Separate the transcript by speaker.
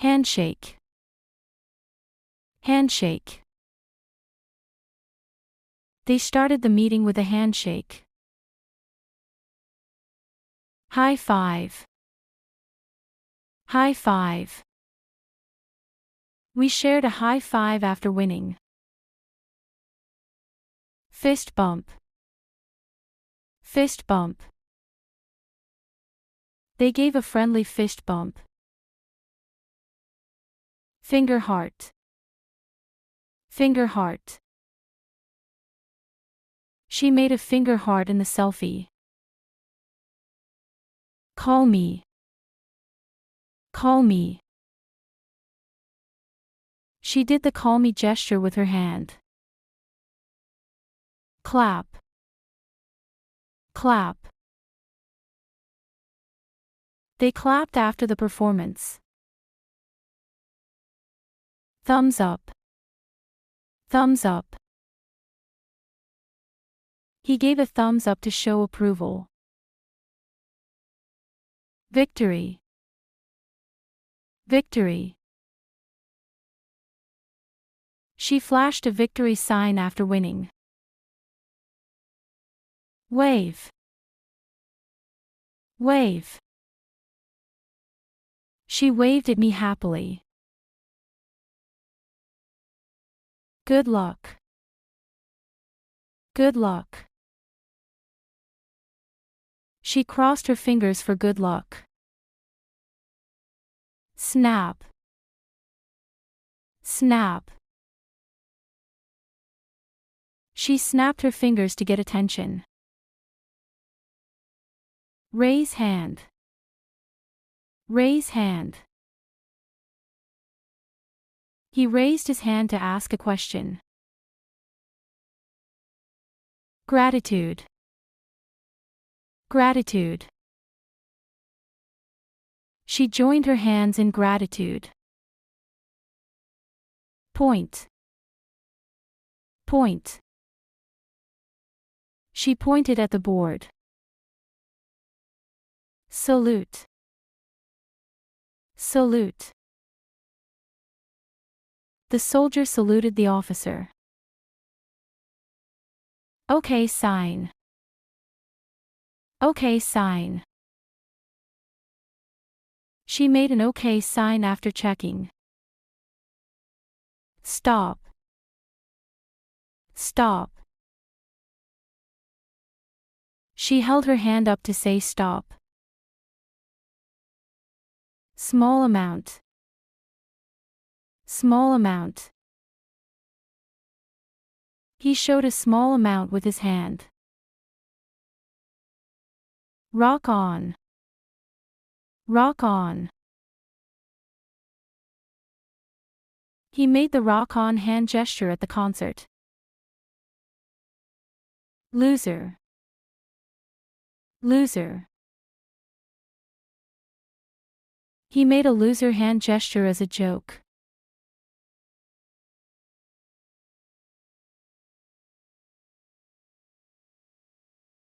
Speaker 1: Handshake. Handshake. They started the meeting with a handshake. High five. High five. We shared a high five after winning. Fist bump. Fist bump. They gave a friendly fist bump. Finger heart. Finger heart. She made a finger heart in the selfie. Call me. Call me. She did the call me gesture with her hand. Clap. Clap. They clapped after the performance. Thumbs up. Thumbs up. He gave a thumbs up to show approval. Victory. Victory. She flashed a victory sign after winning. Wave. Wave. She waved at me happily. Good luck. Good luck. She crossed her fingers for good luck. Snap. Snap. She snapped her fingers to get attention. Raise hand. Raise hand. He raised his hand to ask a question. Gratitude. Gratitude. She joined her hands in gratitude. Point. Point. She pointed at the board. Salute. Salute. The soldier saluted the officer. Okay sign. Okay sign. She made an okay sign after checking. Stop. Stop. She held her hand up to say stop. Small amount. Small amount. He showed a small amount with his hand. Rock on. Rock on. He made the rock on hand gesture at the concert. Loser. Loser. He made a loser hand gesture as a joke.